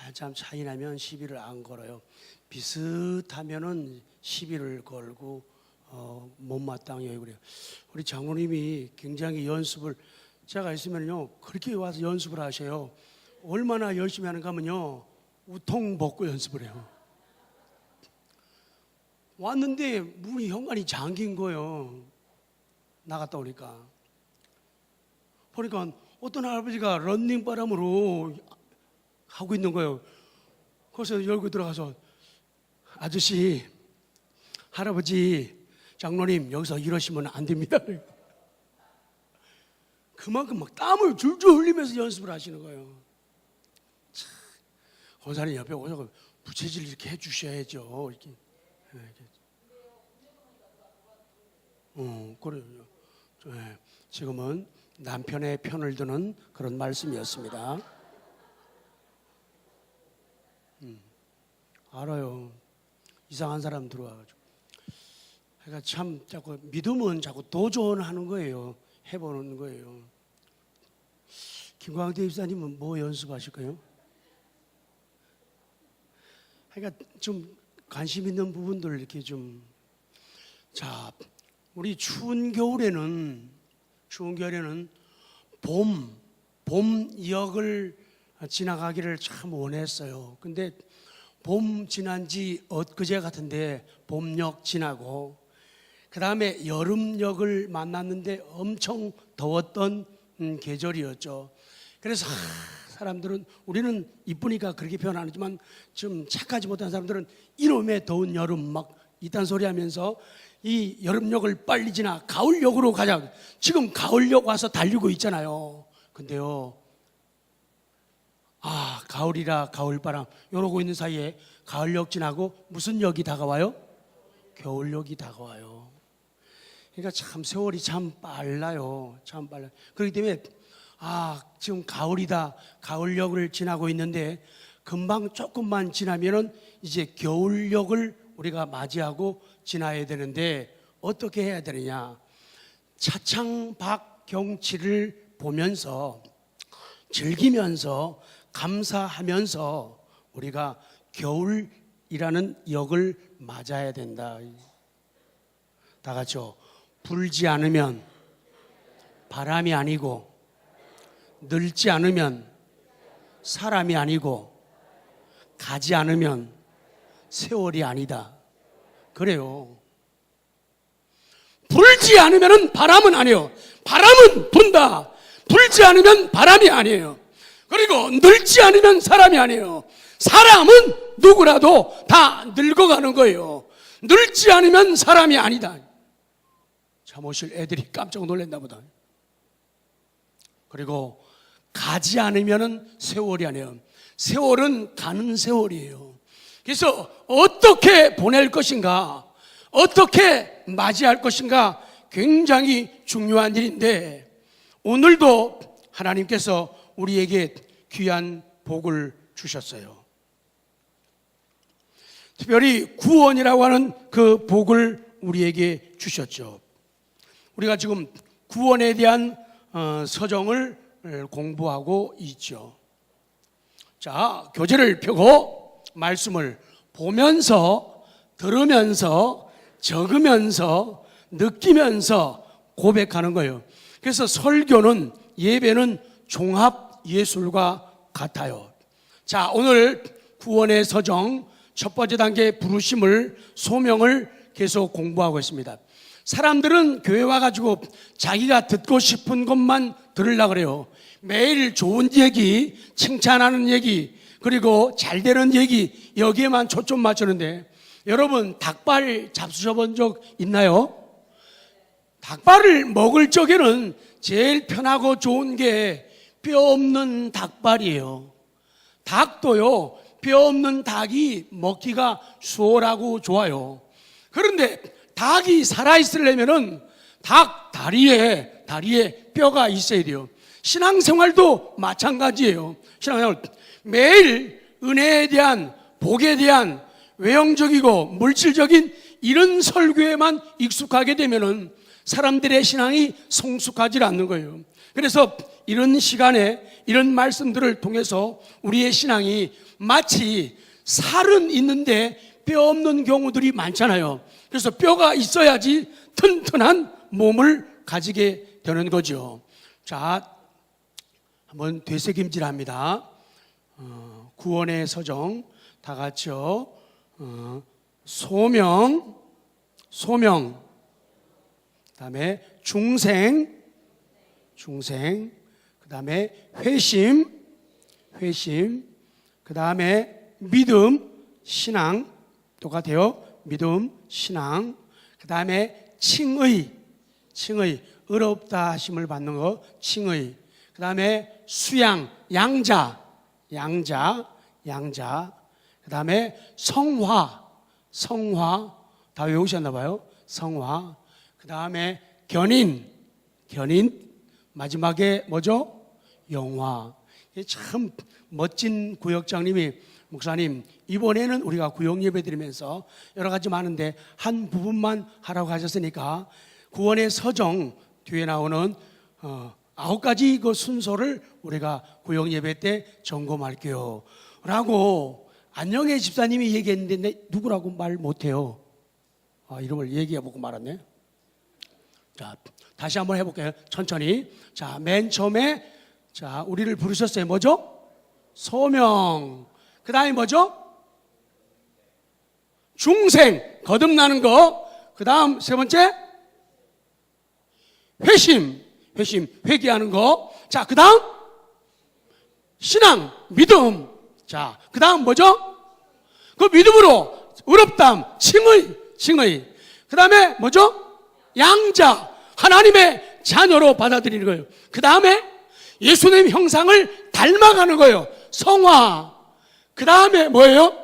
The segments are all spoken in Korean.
한참 차이 나면 시비를 안 걸어요. 비슷하면은 시비를 걸고 못마땅해요. 그래요. 우리 장로님이 굉장히 연습을, 제가 있으면요 그렇게 와서 연습을 하셔요. 얼마나 열심히 하는가 하면요 우통 벗고 연습을 해요. 왔는데 문이 현관이 잠긴 거예요. 나갔다 오니까 보니까 어떤 할아버지가 런닝바람으로 하고 있는 거예요. 그래서 열고 들어가서, 아저씨, 할아버지, 장로님 여기서 이러시면 안 됩니다. 그만큼 막 땀을 줄줄 흘리면서 연습을 하시는 거예요. 참, 권사님 옆에 오셔서 부채질 이렇게 해주셔야죠. 이렇게. 그래요. 네, 지금은 남편의 편을 드는 그런 말씀이었습니다. 알아요. 이상한 사람 들어와가지고. 그러니까 참 자꾸 믿음은 자꾸 도전하는 거예요. 해보는 거예요. 김광태 집사님은 뭐 연습하실까요? 그러니까 좀 관심 있는 부분들 이렇게 좀. 자, 우리 추운 겨울에는 봄역을 지나가기를 참 원했어요. 근데 봄 지난 지 엊그제 같은데 봄역 지나고 그 다음에 여름역을 만났는데 엄청 더웠던 계절이었죠. 그래서 사람들은, 우리는 이쁘니까 그렇게 표현 안 하지만 좀 착하지 못한 사람들은 이놈의 더운 여름 막 이딴 소리 하면서 이 여름역을 빨리 지나 가을역으로 가자. 지금 가을역 와서 달리고 있잖아요. 근데요, 가을이라 가을바람 이러고 있는 사이에 가을역 지나고 무슨 역이 다가와요? 겨울역이 다가와요. 그러니까 참 세월이 참 빨라요. 참 빨라요. 그렇기 때문에 지금 가을이다, 가을역을 지나고 있는데 금방 조금만 지나면은 이제 겨울역을 우리가 맞이하고 지나야 되는데 어떻게 해야 되느냐? 차창 밖 경치를 보면서 즐기면서 감사하면서 우리가 겨울이라는 역을 맞아야 된다. 다 같이요. 불지 않으면 바람이 아니고, 늙지 않으면 사람이 아니고, 가지 않으면 세월이 아니다. 그래요. 불지 않으면 바람은 아니에요. 바람은 분다. 불지 않으면 바람이 아니에요. 그리고 늙지 않으면 사람이 아니에요. 사람은 누구라도 다 늙어가는 거예요. 늙지 않으면 사람이 아니다. 잠오실 애들이 깜짝 놀랐나 보다. 그리고 가지 않으면 세월이 아니에요. 세월은 가는 세월이에요. 그래서 어떻게 보낼 것인가, 어떻게 맞이할 것인가 굉장히 중요한 일인데, 오늘도 하나님께서 우리에게 귀한 복을 주셨어요. 특별히 구원이라고 하는 그 복을 우리에게 주셨죠. 우리가 지금 구원에 대한 서정을 공부하고 있죠. 자, 교재를 펴고 말씀을 보면서, 들으면서, 적으면서, 느끼면서 고백하는 거예요. 그래서 설교는, 예배는 종합 예술과 같아요. 자, 오늘 구원의 서정 첫 번째 단계 부르심을, 소명을 계속 공부하고 있습니다. 사람들은 교회 와가지고 자기가 듣고 싶은 것만 들으려고 그래요. 매일 좋은 얘기, 칭찬하는 얘기, 그리고 잘 되는 얘기, 여기에만 초점 맞추는데, 여러분 닭발 잡수셔 본 적 있나요? 닭발을 먹을 적에는 제일 편하고 좋은 게 뼈 없는 닭발이에요. 닭도요, 뼈 없는 닭이 먹기가 수월하고 좋아요. 그런데 닭이 살아있으려면은 닭 다리에 뼈가 있어야 돼요. 신앙생활도 마찬가지예요. 신앙생활 매일 은혜에 대한, 복에 대한 외형적이고 물질적인 이런 설교에만 익숙하게 되면은 사람들의 신앙이 성숙하지 않는 거예요. 그래서 이런 시간에 이런 말씀들을 통해서 우리의 신앙이 마치 살은 있는데 뼈 없는 경우들이 많잖아요. 그래서 뼈가 있어야지 튼튼한 몸을 가지게 되는 거죠. 자, 한번 되새김질합니다. 구원의 서정 다 같이요. 소명, 그다음에 중생, 그다음에 회심, 그다음에 믿음, 신앙 똑같아요. 믿음, 신앙. 그다음에 칭의, 의롭다 하심을 받는 거, 칭의. 그다음에 수양, 양자. 그다음에 성화 다 외우셨나 봐요. 성화. 그다음에 견인, 마지막에 뭐죠? 영화. 참 멋진 구역장님이 목사님, 이번에는 우리가 구역 예배 드리면서 여러 가지 많은데 한 부분만 하라고 하셨으니까 구원의 서정 뒤에 나오는 9가지 그 순서를 우리가 구역 예배 때 점검할게요 라고 안영애 집사님이 얘기했는데 누구라고 말 못해요. 이름을 얘기해보고 말았네. 자, 다시 한번 해볼게요. 천천히. 자, 맨 처음에 자, 우리를 부르셨어요. 뭐죠? 소명. 그 다음에 뭐죠? 중생, 거듭나는 거. 그 다음 세 번째 회심, 회개하는 거. 자, 그 다음 신앙, 믿음. 자, 그 다음 뭐죠? 그 믿음으로 의롭담, 칭의. 그 다음에 뭐죠? 양자, 하나님의 자녀로 받아들이는 거예요. 그 다음에 예수님 형상을 닮아가는 거예요. 성화. 그 다음에 뭐예요?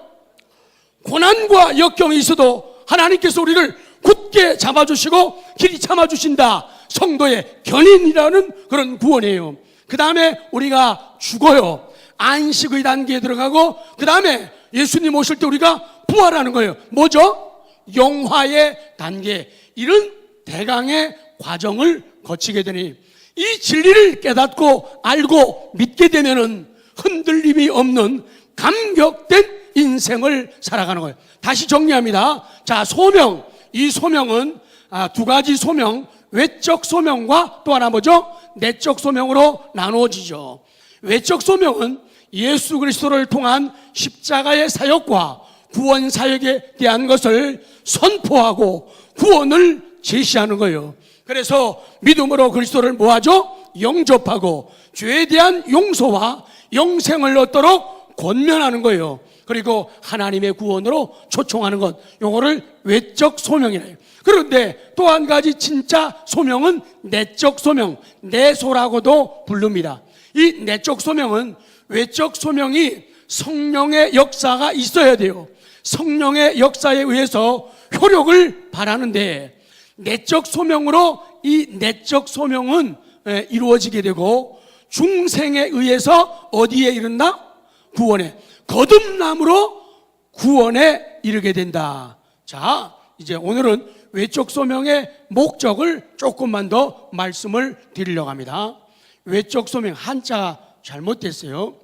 고난과 역경이 있어도 하나님께서 우리를 굳게 잡아주시고 길이 참아주신다. 성도의 견인이라는 그런 구원이에요. 그 다음에 우리가 죽어요. 안식의 단계에 들어가고 그 다음에 예수님 오실 때 우리가 부활하는 거예요. 뭐죠? 영화의 단계. 이런 대강의 과정을 거치게 되니 이 진리를 깨닫고 알고 믿게 되면은 흔들림이 없는 감격된 인생을 살아가는 거예요. 다시 정리합니다. 자, 소명. 이 소명은 2가지 소명, 외적 소명과 또 하나 뭐죠? 내적 소명으로 나누어지죠. 외적 소명은 예수 그리스도를 통한 십자가의 사역과 구원 사역에 대한 것을 선포하고 구원을 제시하는 거예요. 그래서 믿음으로 그리스도를 뭐하죠? 영접하고 죄에 대한 용서와 영생을 얻도록 권면하는 거예요. 그리고 하나님의 구원으로 초청하는 것, 요거를 외적 소명이래요. 그런데 또 한 가지 진짜 소명은 내적 소명, 내소라고도 부릅니다. 이 내적 소명은 외적 소명이 성령의 역사가 있어야 돼요. 성령의 역사에 의해서 효력을 발하는데 내적 소명으로 이 내적 소명은 이루어지게 되고 중생에 의해서 어디에 이른다? 구원에. 거듭남으로 구원에 이르게 된다. 자, 이제 오늘은 외적 소명의 목적을 조금만 더 말씀을 드리려고 합니다. 외적 소명, 한자 잘못됐어요.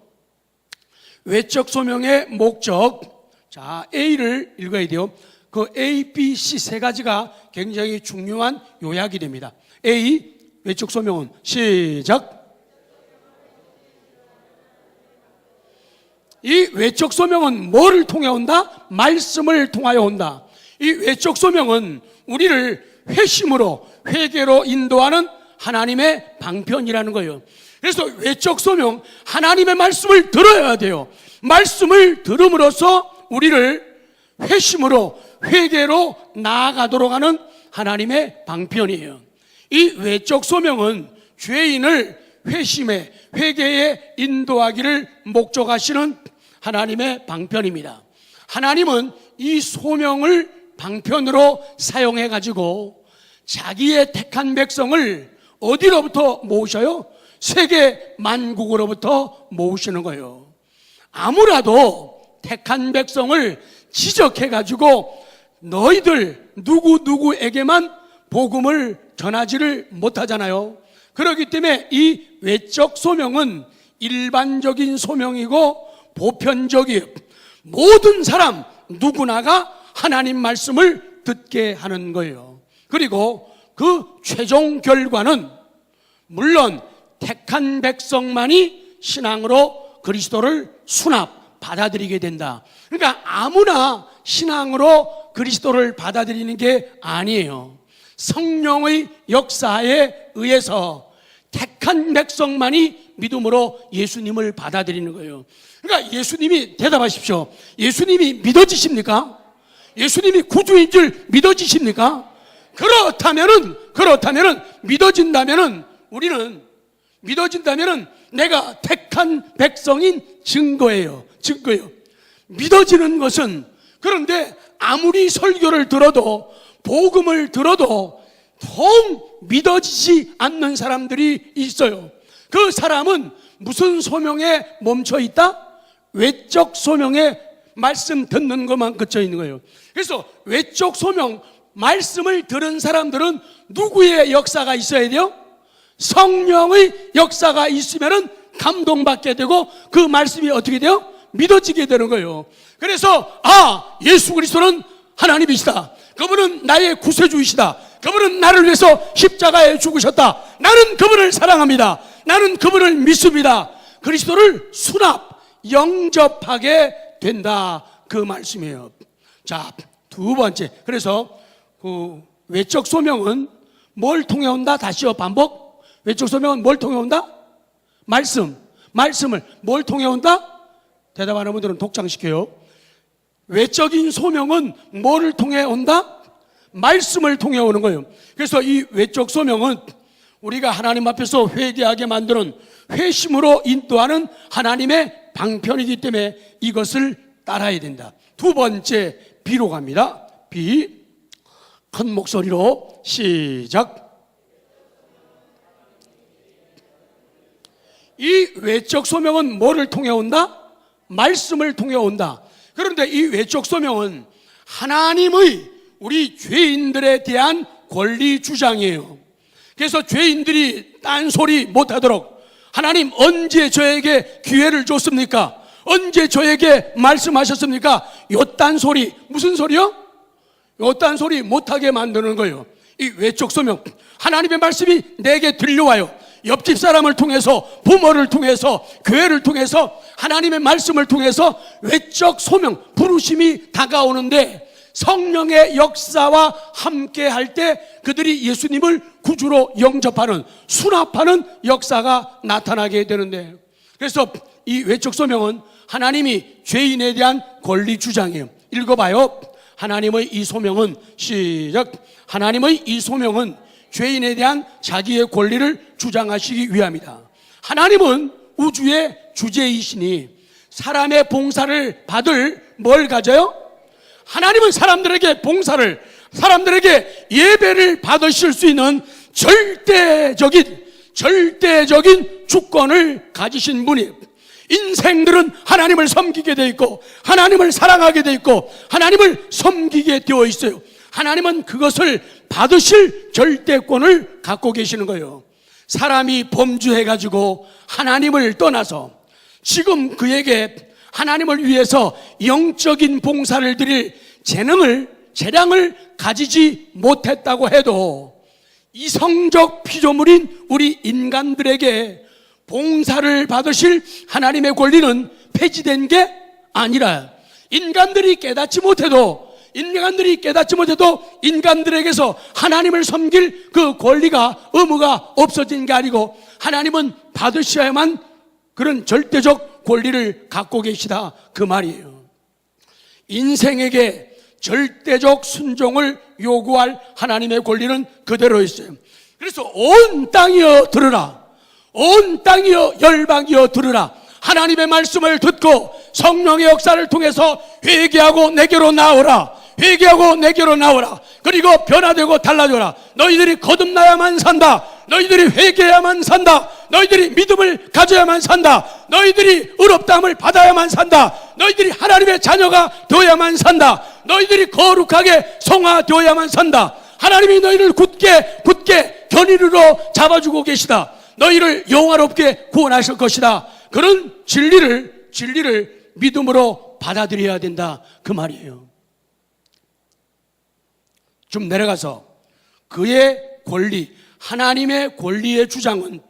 외적 소명의 목적. 자, A를 읽어야 돼요. 그 A, B, C 세 가지가 굉장히 중요한 요약이 됩니다. A, 외적 소명은 시작. 이 외적 소명은 뭐를 통해 온다? 말씀을 통하여 온다. 이 외적 소명은 우리를 회심으로, 회개로 인도하는 하나님의 방편이라는 거예요. 그래서 외적 소명, 하나님의 말씀을 들어야 돼요. 말씀을 들음으로써 우리를 회심으로, 회개로 나아가도록 하는 하나님의 방편이에요. 이 외적 소명은 죄인을 회심에, 회개에 인도하기를 목적하시는 하나님의 방편입니다. 하나님은 이 소명을 방편으로 사용해 가지고 자기의 택한 백성을 어디로부터 모으셔요? 세계 만국으로부터 모으시는 거예요. 아무라도 택한 백성을 지적해 가지고 너희들 누구에게만 복음을 전하지를 못하잖아요. 그렇기 때문에 이 외적 소명은 일반적인 소명이고 보편적이에요. 모든 사람 누구나가 하나님 말씀을 듣게 하는 거예요. 그리고 그 최종 결과는 물론 택한 백성만이 신앙으로 그리스도를 수납, 받아들이게 된다. 그러니까 아무나 신앙으로 그리스도를 받아들이는 게 아니에요. 성령의 역사에 의해서 택한 백성만이 믿음으로 예수님을 받아들이는 거예요. 그러니까 예수님이, 대답하십시오. 예수님이 믿어지십니까? 예수님이 구주인 줄 믿어지십니까? 그렇다면은 믿어진다면은 우리는 믿어진다면은 내가 택한 백성인 증거예요. 믿어지는 것은, 그런데 아무리 설교를 들어도 복음을 들어도 통 믿어지지 않는 사람들이 있어요. 그 사람은 무슨 소명에 멈춰 있다? 외적 소명에 말씀 듣는 것만 그쳐 있는 거예요. 그래서 외적 소명, 말씀을 들은 사람들은 누구의 역사가 있어야 돼요? 성령의 역사가 있으면은 감동받게 되고 그 말씀이 어떻게 돼요? 믿어지게 되는 거예요. 그래서 예수 그리스도는 하나님이시다. 그분은 나의 구세주이시다. 그분은 나를 위해서 십자가에 죽으셨다. 나는 그분을 사랑합니다. 나는 그분을 믿습니다. 그리스도를 수납, 영접하게 된다. 그 말씀이에요. 자, 두 번째. 그래서 그 외적 소명은 뭘 통해 온다? 다시요, 반복. 외적 소명은 뭘 통해 온다? 말씀을 뭘 통해 온다? 대답하는 분들은 독장시켜요. 외적인 소명은 뭐를 통해 온다? 말씀을 통해 오는 거예요. 그래서 이 외적 소명은 우리가 하나님 앞에서 회개하게 만드는 회심으로 인도하는 하나님의 방편이기 때문에 이것을 따라야 된다. 두 번째, 비로 갑니다. 비. 큰 목소리로 시작. 이 외적 소명은 뭐를 통해 온다? 말씀을 통해 온다. 그런데 이 외적 소명은 하나님의 우리 죄인들에 대한 권리 주장이에요. 그래서 죄인들이 딴소리 못하도록 하나님 언제 저에게 기회를 줬습니까? 언제 저에게 말씀하셨습니까? 요딴 소리, 무슨 소리요? 요딴 소리 못하게 만드는 거예요. 이 외적 소명, 하나님의 말씀이 내게 들려와요. 옆집 사람을 통해서, 부모를 통해서, 교회를 통해서, 하나님의 말씀을 통해서 외적 소명, 부르심이 다가오는데 성령의 역사와 함께 할 때 그들이 예수님을 구주로 영접하는, 수납하는 역사가 나타나게 되는데, 그래서 이 외적 소명은 하나님이 죄인에 대한 권리 주장이에요. 읽어봐요. 하나님의 이 소명은, 시작. 하나님의 이 소명은 죄인에 대한 자기의 권리를 주장하시기 위함이다. 하나님은 우주의 주제이시니 사람의 봉사를 받을 뭘 가져요? 하나님은 사람들에게 봉사를, 사람들에게 예배를 받으실 수 있는 절대적인 주권을 가지신 분이에요. 인생들은 하나님을 섬기게 되어 있고 하나님을 사랑하게 되어 있고 하나님을 섬기게 되어 있어요. 하나님은 그것을 받으실 절대권을 갖고 계시는 거예요. 사람이 범죄해가지고 하나님을 떠나서 지금 그에게 하나님을 위해서 영적인 봉사를 드릴 재량을 가지지 못했다고 해도 이성적 피조물인 우리 인간들에게 봉사를 받으실 하나님의 권리는 폐지된 게 아니라 인간들이 깨닫지 못해도 인간들에게서 하나님을 섬길 그 권리가, 의무가 없어진 게 아니고 하나님은 받으셔야만 그런 절대적 권리를 갖고 계시다, 그 말이에요. 인생에게 절대적 순종을 요구할 하나님의 권리는 그대로 있어요. 그래서 온 땅이여 들으라, 온 땅이여 열방이여 들으라. 하나님의 말씀을 듣고 성령의 역사를 통해서 회개하고 내게로 나오라. 회개하고 내게로 나오라. 그리고 변화되고 달라져라. 너희들이 거듭나야만 산다. 너희들이 회개해야만 산다. 너희들이 믿음을 가져야만 산다. 너희들이 의롭다함을 받아야만 산다. 너희들이 하나님의 자녀가 되어야만 산다. 너희들이 거룩하게 성화되어야만 산다. 하나님이 너희를 굳게 견인으로 잡아주고 계시다. 너희를 영화롭게 구원하실 것이다. 그런 진리를 믿음으로 받아들여야 된다 그 말이에요. 좀 내려가서 그의 권리, 하나님의 권리의 주장은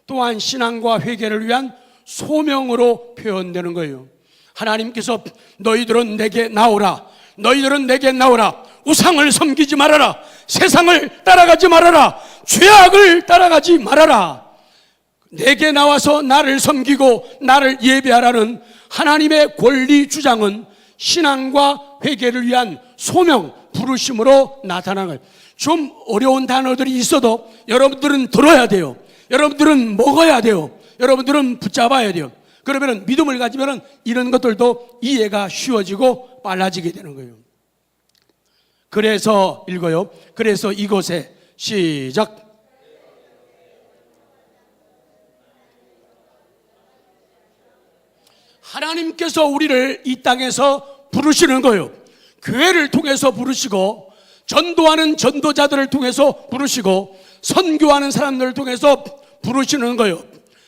또한 신앙과 회개를 위한 소명으로 표현되는 거예요. 하나님께서 너희들은 내게 나오라, 너희들은 내게 나오라, 우상을 섬기지 말아라, 세상을 따라가지 말아라, 죄악을 따라가지 말아라, 내게 나와서 나를 섬기고 나를 예배하라는 하나님의 권리 주장은 신앙과 회개를 위한 소명, 부르심으로 나타나는 거예요. 좀 어려운 단어들이 있어도 여러분들은 들어야 돼요. 여러분들은 먹어야 돼요. 여러분들은 붙잡아야 돼요. 그러면 믿음을 가지면 이런 것들도 이해가 쉬워지고 빨라지게 되는 거예요. 그래서 읽어요. 그래서 이곳에 시작. 하나님께서 우리를 이 땅에서 부르시는 거예요. 교회를 통해서 부르시고, 전도하는 전도자들을 통해서 부르시고, 선교하는 사람들을 통해서 부르시는 거예요.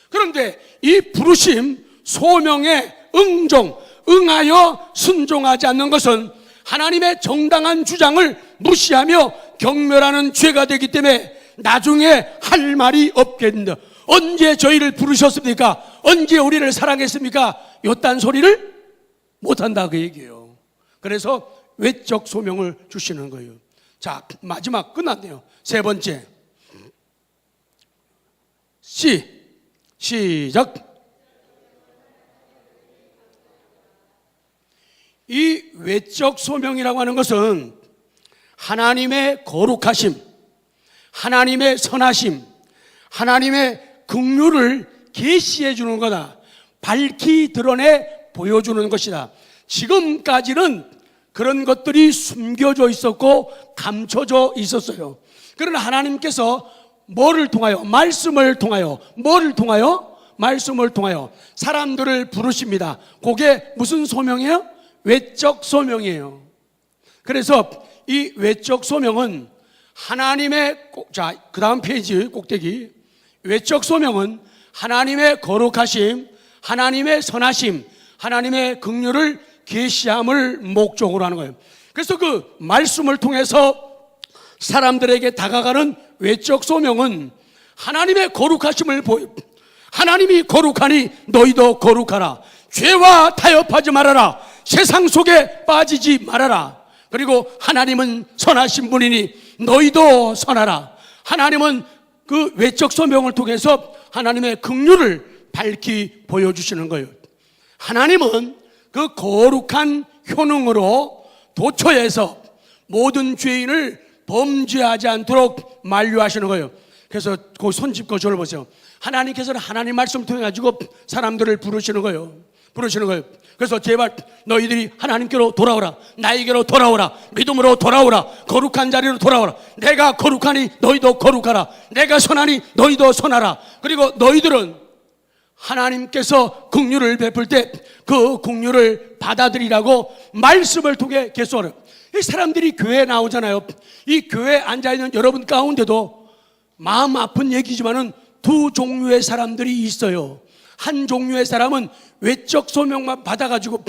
그런데 이 부르심, 소명에 응하여 순종하지 않는 것은 하나님의 정당한 주장을 무시하며 경멸하는 죄가 되기 때문에 나중에 할 말이 없겠는데, 언제 저희를 부르셨습니까? 언제 우리를 사랑했습니까? 요딴 소리를 못한다 그 얘기예요. 그래서 외적 소명을 주시는 거예요. 자, 마지막 끝났네요. 세 번째, 시작. 이 외적 소명이라고 하는 것은 하나님의 거룩하심, 하나님의 선하심, 하나님의 긍휼을 계시해 주는 거다. 밝히 드러내 보여주는 것이다. 지금까지는 그런 것들이 숨겨져 있었고 감춰져 있었어요. 그러나 하나님께서 뭐를 통하여? 말씀을 통하여. 뭐를 통하여? 말씀을 통하여 사람들을 부르십니다. 그게 무슨 소명이에요? 외적 소명이에요. 그래서 이 외적 소명은 하나님의, 자, 그 다음 페이지 꼭대기. 외적 소명은 하나님의 거룩하심, 하나님의 선하심, 하나님의 긍휼을 계시함을 목적으로 하는 거예요. 그래서 그 말씀을 통해서 사람들에게 다가가는 외적 소명은 하나님의 거룩하심을 보여. 하나님이 거룩하니 너희도 거룩하라. 죄와 타협하지 말아라. 세상 속에 빠지지 말아라. 그리고 하나님은 선하신 분이니 너희도 선하라. 하나님은 그 외적 소명을 통해서 하나님의 긍휼을 밝히 보여주시는 거예요. 하나님은 그 거룩한 효능으로 도처에서 모든 죄인을 범죄하지 않도록 만류하시는 거예요. 그래서 그 손짚고 저를 보세요. 하나님께서는 하나님 말씀을 통해 가지고 사람들을 부르시는 거예요. 그래서 제발 너희들이 하나님께로 돌아오라. 나에게로 돌아오라. 믿음으로 돌아오라. 거룩한 자리로 돌아오라. 내가 거룩하니 너희도 거룩하라. 내가 선하니 너희도 선하라. 그리고 너희들은 하나님께서 긍휼을 베풀 때 그 긍휼을 받아들이라고 말씀을 통해 계속하라. 이 사람들이 교회에 나오잖아요. 이 교회에 앉아있는 여러분 가운데도 마음 아픈 얘기지만은 두 종류의 사람들이 있어요. 한 종류의 사람은 외적 소명만 받아가지고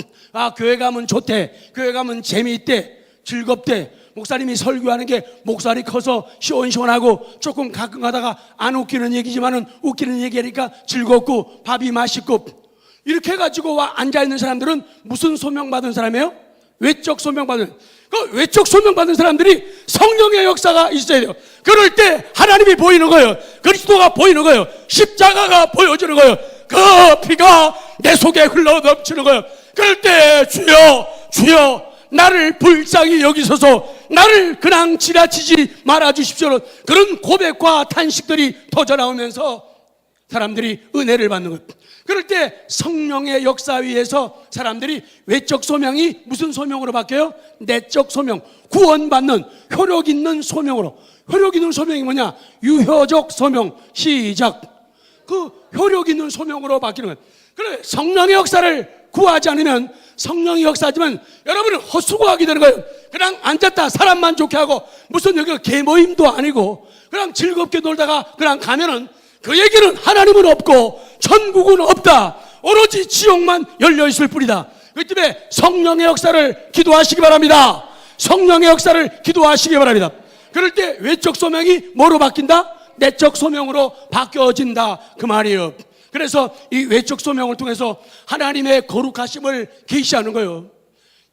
교회 가면 좋대, 교회 가면 재미있대, 즐겁대, 목사님이 설교하는 게 목소리 커서 시원시원하고 조금 가끔 가다가 안 웃기는 얘기지만은 웃기는 얘기하니까 즐겁고 밥이 맛있고, 이렇게 해가지고 와 앉아있는 사람들은 무슨 소명 받은 사람이에요? 외적 소명 받은. 그 외적 소명 받은 사람들이 성령의 역사가 있어야 돼요. 그럴 때 하나님이 보이는 거예요. 그리스도가 보이는 거예요. 십자가가 보여주는 거예요. 그 피가 내 속에 흘러 넘치는 거예요. 그럴 때 주여 나를 불쌍히 여기소서, 나를 그냥 지나치지 말아주십시오. 그런 고백과 탄식들이 터져나오면서 사람들이 은혜를 받는 거예요. 그럴 때 성령의 역사 위에서 사람들이 외적 소명이 무슨 소명으로 바뀌어요? 내적 소명, 구원받는 효력 있는 소명으로. 효력 있는 소명이 뭐냐? 유효적 소명. 시작. 그 효력 있는 소명으로 바뀌는 거예요. 그래, 성령의 역사를 구하지 않으면 성령이 역사하지만 여러분은 헛수고하게 되는 거예요. 그냥 앉았다 사람만 좋게 하고, 무슨 여기가 개모임도 아니고 그냥 즐겁게 놀다가 그냥 가면은 그 얘기는 하나님은 없고 천국은 없다, 오로지 지옥만 열려있을 뿐이다. 그 때문에 성령의 역사를 기도하시기 바랍니다. 성령의 역사를 기도하시기 바랍니다. 그럴 때 외적 소명이 뭐로 바뀐다? 내적 소명으로 바뀌어진다, 그 말이에요. 그래서 이 외적 소명을 통해서 하나님의 거룩하심을 계시하는 거예요.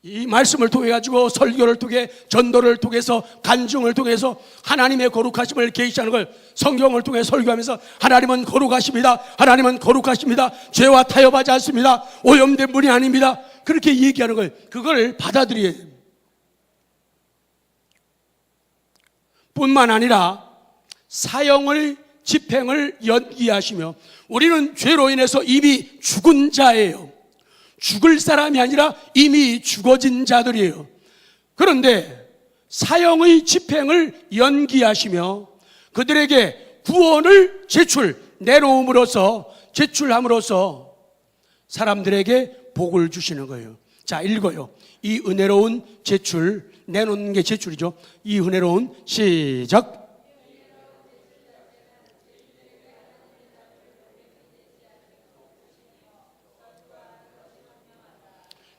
이 말씀을 통해 가지고 설교를 통해 전도를 통해서 간증을 통해서 하나님의 거룩하심을 계시하는 걸, 성경을 통해 설교하면서 하나님은 거룩하십니다. 하나님은 거룩하십니다. 죄와 타협하지 않습니다. 오염된 분이 아닙니다. 그렇게 얘기하는 거예요. 그걸 받아들여야 돼요. 뿐만 아니라 사형을, 집행을 연기하시며, 우리는 죄로 인해서 이미 죽은 자예요. 죽을 사람이 아니라 이미 죽어진 자들이에요. 그런데 사형의 집행을 연기하시며 그들에게 구원을 제출함으로써 사람들에게 복을 주시는 거예요. 자, 읽어요. 이 은혜로운 제출, 내놓는 게 제출이죠. 이 은혜로운, 시작.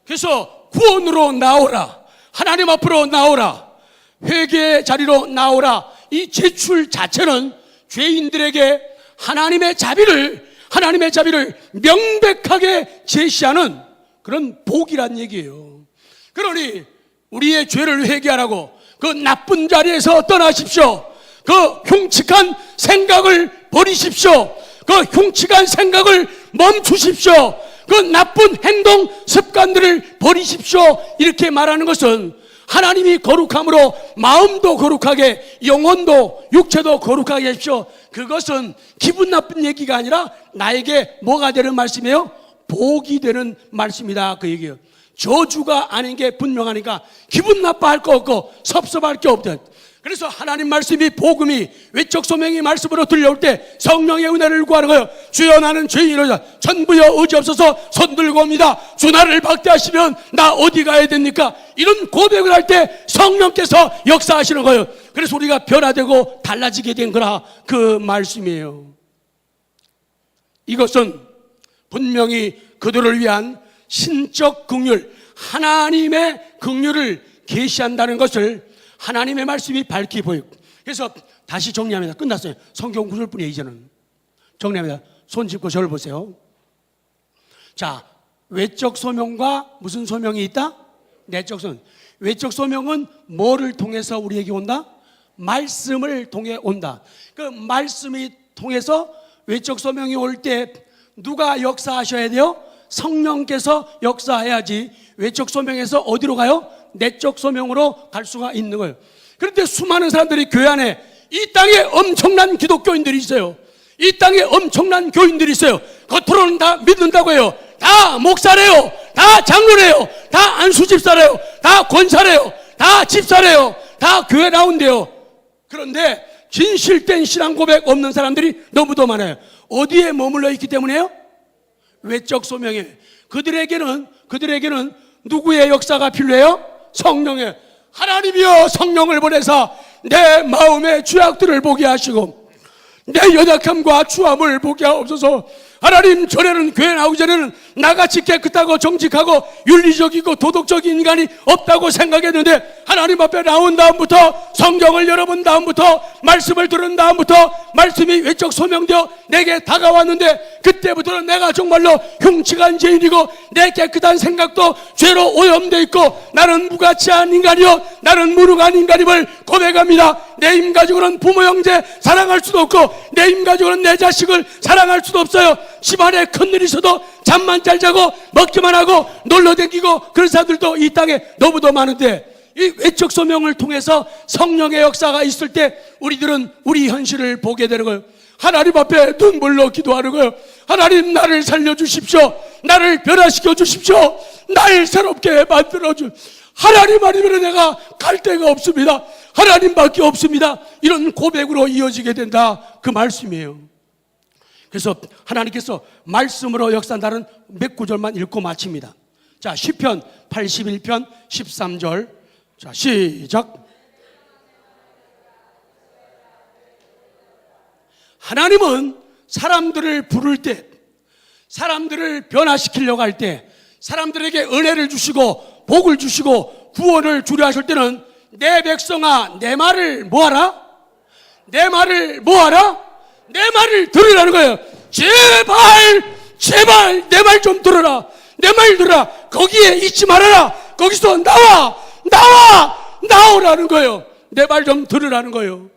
그래서 구원으로 나오라, 하나님 앞으로 나오라, 회개의 자리로 나오라. 이 제출 자체는 죄인들에게 하나님의 자비를 명백하게 제시하는 그런 복이란 얘기예요. 그러니 우리의 죄를 회개하라고, 그 나쁜 자리에서 떠나십시오. 그 흉측한 생각을 버리십시오. 그 흉측한 생각을 멈추십시오. 그 나쁜 행동 습관들을 버리십시오. 이렇게 말하는 것은 하나님이 거룩함으로 마음도 거룩하게, 영혼도 육체도 거룩하게 하십시오. 그것은 기분 나쁜 얘기가 아니라 나에게 뭐가 되는 말씀이에요? 복이 되는 말씀이다, 그 얘기예요. 저주가 아닌 게 분명하니까 기분 나빠할 거 없고 섭섭할 게 없다. 그래서 하나님 말씀이, 복음이, 외적 소명이 말씀으로 들려올 때 성령의 은혜를 구하는 거예요. 주여, 나는 죄인이로다. 천부여 의지 없어서 손 들고 옵니다. 주 나를 박대하시면 나 어디 가야 됩니까? 이런 고백을 할 때 성령께서 역사하시는 거예요. 그래서 우리가 변화되고 달라지게 된 거라, 그 말씀이에요. 이것은 분명히 그들을 위한 신적 긍휼, 하나님의 긍휼을 계시한다는 것을 하나님의 말씀이 밝히 보여요. 그래서 다시 정리합니다. 끝났어요. 성경 구절 뿐이에요. 이제는 정리합니다. 손 짚고 저를 보세요. 자, 외적 소명과 무슨 소명이 있다? 내적 소명. 외적 소명은 뭐를 통해서 우리에게 온다? 말씀을 통해 온다. 그 말씀이 통해서 외적 소명이 올 때 누가 역사하셔야 돼요? 성령께서 역사해야지. 외적 소명에서 어디로 가요? 내적 소명으로 갈 수가 있는 거예요. 그런데 수많은 사람들이 교회 안에, 이 땅에 엄청난 기독교인들이 있어요. 이 땅에 엄청난 교인들이 있어요. 겉으로는 다 믿는다고 해요. 다 목사래요. 다 장로래요. 다 안수집사래요. 다 권사래요. 다 집사래요. 다 교회 나온대요. 그런데 진실된 신앙 고백 없는 사람들이 너무도 많아요. 어디에 머물러 있기 때문에요? 외적 소명에. 그들에게는 누구의 역사가 필요해요? 성령의. 하나님이여, 성령을 보내사 내 마음의 죄악들을 보게 하시고 내 연약함과 추함을 보게 하옵소서. 하나님, 전에는 교회 나오기 전에는 나같이 깨끗하고 정직하고 윤리적이고 도덕적인 인간이 없다고 생각했는데 하나님 앞에 나온 다음부터, 성경을 열어본 다음부터, 말씀을 들은 다음부터 말씀이 외적 소명되어 내게 다가왔는데, 그때부터는 내가 정말로 흉측한 죄인이고 내 깨끗한 생각도 죄로 오염되어 있고 나는 무가치한 인간이요, 나는 무능한 인간임을 고백합니다. 내 힘가지고는 부모 형제 사랑할 수도 없고 내 힘가지고는 내 자식을 사랑할 수도 없어요. 집안에 큰일이 있어도 잠만 잘 자고 먹기만 하고 놀러 다니고 그런 사람들도 이 땅에 너무도 많은데, 이 외적 소명을 통해서 성령의 역사가 있을 때 우리들은 우리 현실을 보게 되는 거예요. 하나님 앞에 눈물로 기도하는 거예요. 하나님, 나를 살려주십시오. 나를 변화시켜 주십시오. 날 새롭게 만들어주. 하나님 아니면 내가 갈 데가 없습니다. 하나님밖에 없습니다. 이런 고백으로 이어지게 된다, 그 말씀이에요. 그래서 하나님께서 말씀으로 역사한다는 몇 구절만 읽고 마칩니다. 자, 시편 81편 13절. 자, 시작. 하나님은 사람들을 부를 때 사람들을 변화시키려고 할 때, 사람들에게 은혜를 주시고 복을 주시고 구원을 주려 하실 때는 내 백성아 내 말을 뭐하라? 내 말을 뭐하라? 내 말을 들으라는 거예요. 제발 내 말 좀 들어라. 내 말 들어라. 거기에 있지 말아라. 거기서 나오라는 거예요. 내 말 좀 들으라는 거예요.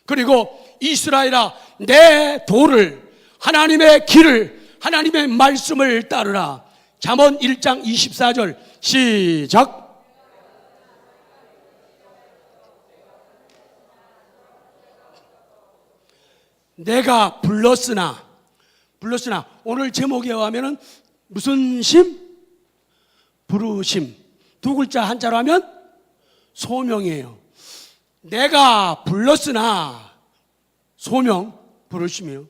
그리고 이스라엘아 내 도를, 하나님의 길을, 하나님의 말씀을 따르라. 잠언 1장 24절 시작. 내가 불렀으나 오늘 제목에 의하면 무슨 심? 부르심. 두 글자 한자로 하면 소명이에요. 내가 불렀으나 소명, 부르심이에요.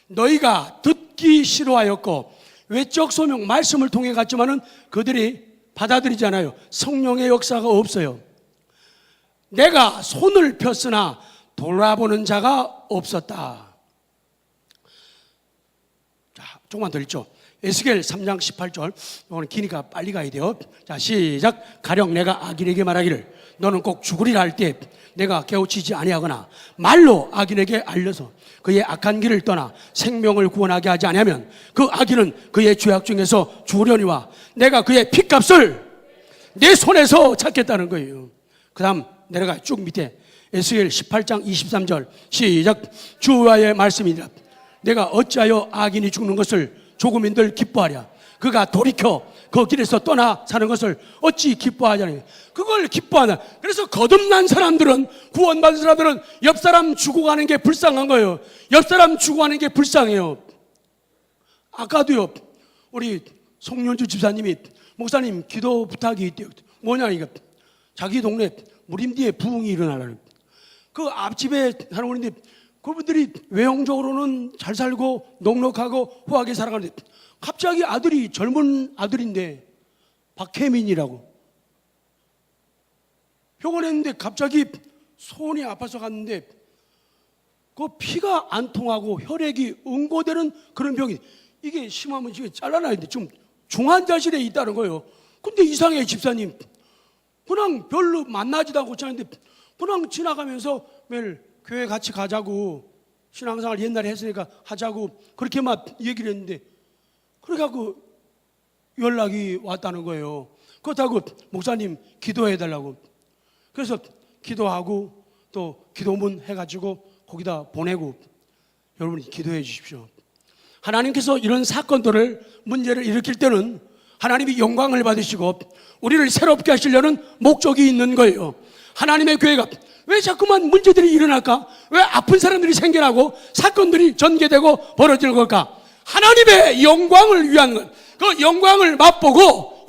너희가 듣기 싫어하였고 외적 소명, 말씀을 통해 갔지만은 그들이 받아들이잖아요. 성령의 역사가 없어요. 내가 손을 폈으나 돌아보는 자가 없었다. 자, 조금만 더 읽죠. 에스겔 3장 18절. 이거는 기니까 빨리 가야 돼요. 자, 시작. 가령 내가 악인에게 말하기를 너는 꼭 죽으리라 할 때 내가 깨우치지 아니하거나 말로 악인에게 알려서 그의 악한 길을 떠나 생명을 구원하게 하지 아니하면 그 악인은 그의 죄악 중에서 죽으려니와 내가 그의 핏값을 내 손에서 찾겠다는 거예요. 그 다음 내려가 쭉 밑에 에스겔 18장 23절 시작. 주와의 말씀이니라. 내가 어찌하여 악인이 죽는 것을 조금인들 기뻐하랴. 그가 돌이켜 그 길에서 떠나 사는 것을 어찌 기뻐하냐니. 그걸 기뻐하나. 그래서 거듭난 사람들은, 구원받은 사람들은 옆 사람 죽어가는 게 불쌍한 거예요. 옆 사람 죽어가는 게 불쌍해요. 아까도요, 우리 송윤주 집사님이 목사님 기도 부탁이 있대요. 뭐냐 이거, 자기 동네 무림디에 부흥이 일어나라는. 그 앞집에 사는 분인데 그분들이 외형적으로는 잘 살고 넉넉하고 후하게 살아가는데 갑자기 아들이, 젊은 아들인데 박혜민이라고 병원에 있는데 갑자기 손이 아파서 갔는데 그 피가 안 통하고 혈액이 응고되는 그런 병이, 이게 심하면 지금 잘라놔야 돼. 지금 중환자실에 있다는 거예요. 근데 이상해 집사님. 그냥 별로 만나지도 않고 지나는데 그냥 지나가면서 매일 교회 같이 가자고, 신앙생활 옛날에 했으니까 하자고 그렇게 막 얘기를 했는데 그래갖고 연락이 왔다는 거예요. 그렇다고 목사님 기도해달라고. 그래서 기도하고 또 기도문 해가지고 거기다 보내고, 여러분이 기도해 주십시오. 하나님께서 이런 사건들을, 문제를 일으킬 때는 하나님이 영광을 받으시고 우리를 새롭게 하시려는 목적이 있는 거예요. 하나님의 교회가 왜 자꾸만 문제들이 일어날까? 왜 아픈 사람들이 생겨나고 사건들이 전개되고 벌어지는 걸까? 하나님의 영광을 위한 것. 그 영광을 맛보고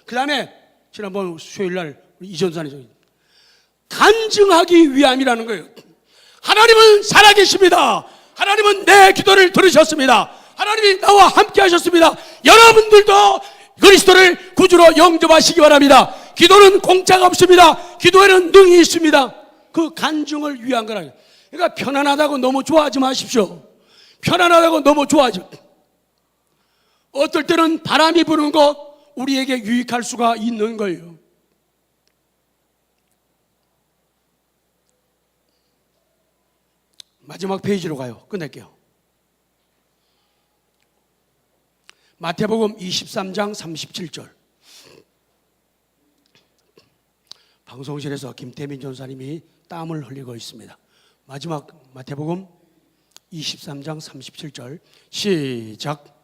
그 다음에 지난번 수요일날 이전산에서 간증하기 위함이라는 거예요. 하나님은 살아계십니다. 하나님은 내 기도를 들으셨습니다. 하나님이 나와 함께 하셨습니다. 여러분들도 그리스도를 구주로 영접하시기 바랍니다. 기도는 공짜가 없습니다. 기도에는 능이 있습니다. 그 간증을 위한 거라. 그러니까 편안하다고 너무 좋아하지 마십시오. 편안하다고 너무 좋아하지. 어떨 때는 바람이 부는 것 우리에게 유익할 수가 있는 거예요. 마지막 페이지로 가요. 끝낼게요. 마태복음 23장 37절. 방송실에서 김태민 전사님이 땀을 흘리고 있습니다. 마지막 마태복음 23장 37절 시작.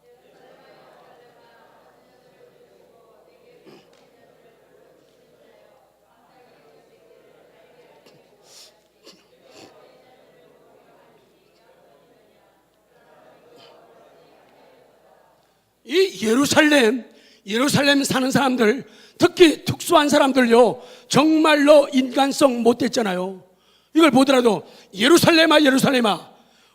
이 예루살렘 사는 사람들, 특히 특수한 사람들요, 정말로 인간성 못됐잖아요. 이걸 보더라도 예루살렘아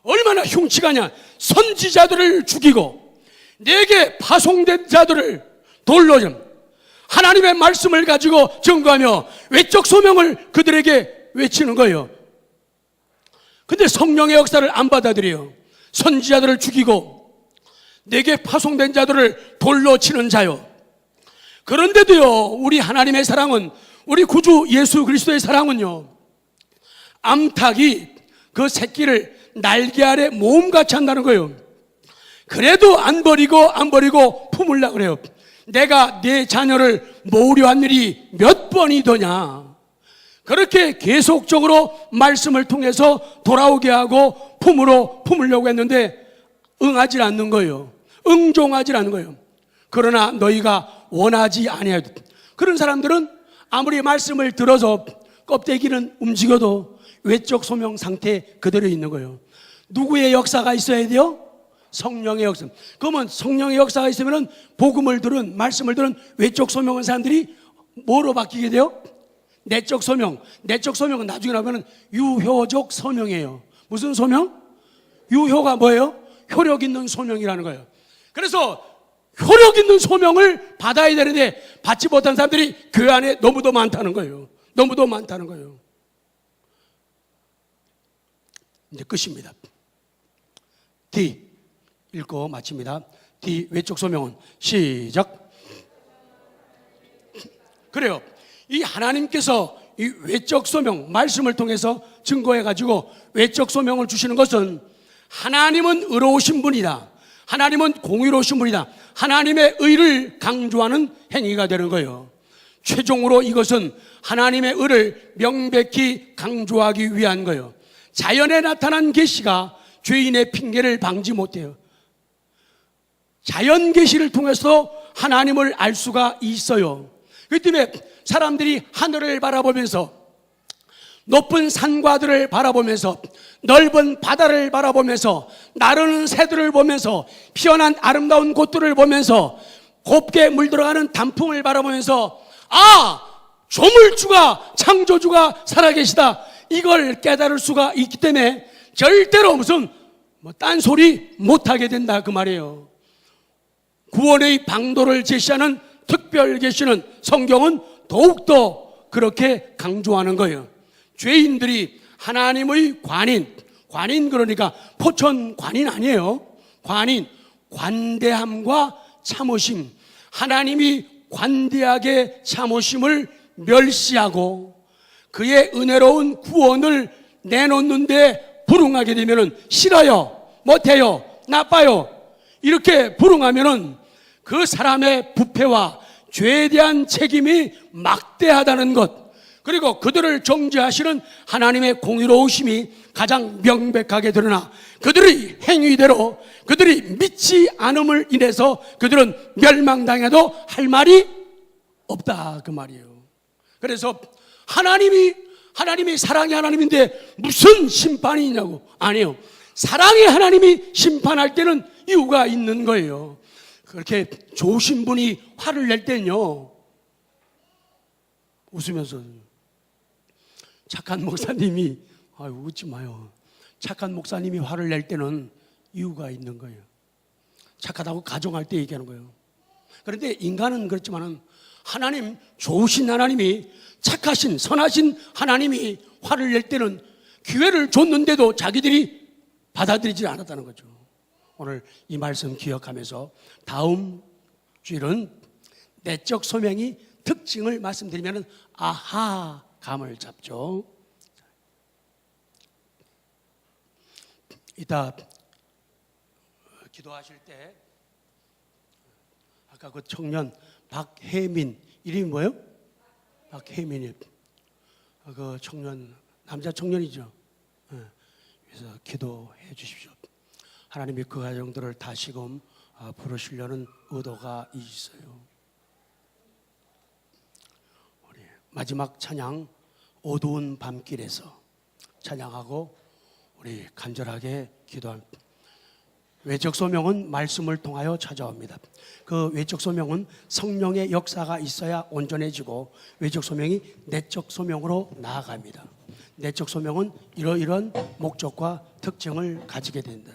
얼마나 흉측하냐. 선지자들을 죽이고 내게 파송된 자들을 돌로 좀 하나님의 말씀을 가지고 증거하며 외적 소명을 그들에게 외치는 거예요. 근데 성령의 역사를 안 받아들여요. 선지자들을 죽이고 내게 파송된 자들을 돌로 치는 자요. 그런데도요, 우리 하나님의 사랑은, 우리 구주 예수 그리스도의 사랑은요, 암탉이 그 새끼를 날개 아래 모음같이 한다는 거예요. 그래도 안 버리고 품으려고 그래요. 내가 내 자녀를 모으려 한 일이 몇 번이더냐. 그렇게 계속적으로 말씀을 통해서 돌아오게 하고 품으려고 했는데 응하지 않는 거예요. 응종하지 않는 거예요. 그러나 너희가 원하지 아니하도, 그런 사람들은 아무리 말씀을 들어서 껍데기는 움직여도 외적 소명 상태에 그대로 있는 거예요. 누구의 역사가 있어야 돼요? 성령의 역사. 그러면 성령의 역사가 있으면 복음을 들은, 말씀을 들은 외적 소명한 사람들이 뭐로 바뀌게 돼요? 내적 소명. 내적 소명은 나중에 나오면 유효적 소명이에요. 무슨 소명? 유효가 뭐예요? 효력 있는 소명이라는 거예요. 그래서 효력 있는 소명을 받아야 되는데 받지 못한 사람들이 교회 안에 너무도 많다는 거예요. 너무도 많다는 거예요. 이제 끝입니다. D 읽고 마칩니다. D 외적 소명은 시작. 그래요. 이 하나님께서 이 외적 소명, 말씀을 통해서 증거해 가지고 외적 소명을 주시는 것은 하나님은 의로우신 분이다. 하나님은 공의로우신 분이다. 하나님의 의를 강조하는 행위가 되는 거예요. 최종으로 이것은 하나님의 의를 명백히 강조하기 위한 거예요. 자연에 나타난 계시가 죄인의 핑계를 방지 못해요. 자연 계시를 통해서 하나님을 알 수가 있어요. 그렇기 때문에 사람들이 하늘을 바라보면서, 높은 산과들을 바라보면서, 넓은 바다를 바라보면서, 나르는 새들을 보면서, 피어난 아름다운 곳들을 보면서, 곱게 물들어가는 단풍을 바라보면서, 아! 조물주가, 창조주가 살아계시다, 이걸 깨달을 수가 있기 때문에 절대로 무슨 딴소리 못하게 된다 그 말이에요. 구원의 방도를 제시하는 특별 계시는 성경은 더욱더 그렇게 강조하는 거예요. 죄인들이 하나님의 관인 그러니까 포천 관인 아니에요. 관인, 관대함과 참으심, 하나님이 관대하게 참으심을 멸시하고 그의 은혜로운 구원을 내놓는데 불응하게 되면 싫어요, 못해요, 나빠요, 이렇게 불응하면 그 사람의 부패와 죄에 대한 책임이 막대하다는 것, 그리고 그들을 정죄하시는 하나님의 공의로우심이 가장 명백하게 드러나 그들의 행위대로, 그들이 믿지 않음을 인해서 그들은 멸망당해도 할 말이 없다 그 말이에요. 그래서 하나님이 사랑의 하나님인데 무슨 심판이 있냐고. 아니에요. 사랑의 하나님이 심판할 때는 이유가 있는 거예요. 그렇게 좋으신 분이 화를 낼 때는요, 웃으면서, 착한 목사님이, 아유 웃지 마요, 착한 목사님이 화를 낼 때는 이유가 있는 거예요. 착하다고 가정할 때 얘기하는 거예요. 그런데 인간은 그렇지만은 하나님, 좋으신 하나님이, 착하신 선하신 하나님이 화를 낼 때는 기회를 줬는데도 자기들이 받아들이지 않았다는 거죠. 오늘 이 말씀 기억하면서 다음 주일은 내적 소명이 특징을 말씀드리면 아하 감을 잡죠. 이따 기도하실 때 아까 그 청년 박혜민, 이름이 뭐예요? 박혜민이, 그 청년, 남자 청년이죠. 그래서 기도해 주십시오. 하나님이 그 가정들을 다시금 부르시려는 의도가 있어요. 우리 마지막 찬양 어두운 밤길에서 찬양하고 우리 간절하게 기도합니다. 외적 소명은 말씀을 통하여 찾아옵니다. 그 외적 소명은 성령의 역사가 있어야 온전해지고 외적 소명이 내적 소명으로 나아갑니다. 내적 소명은 이러이러한 목적과 특징을 가지게 된다.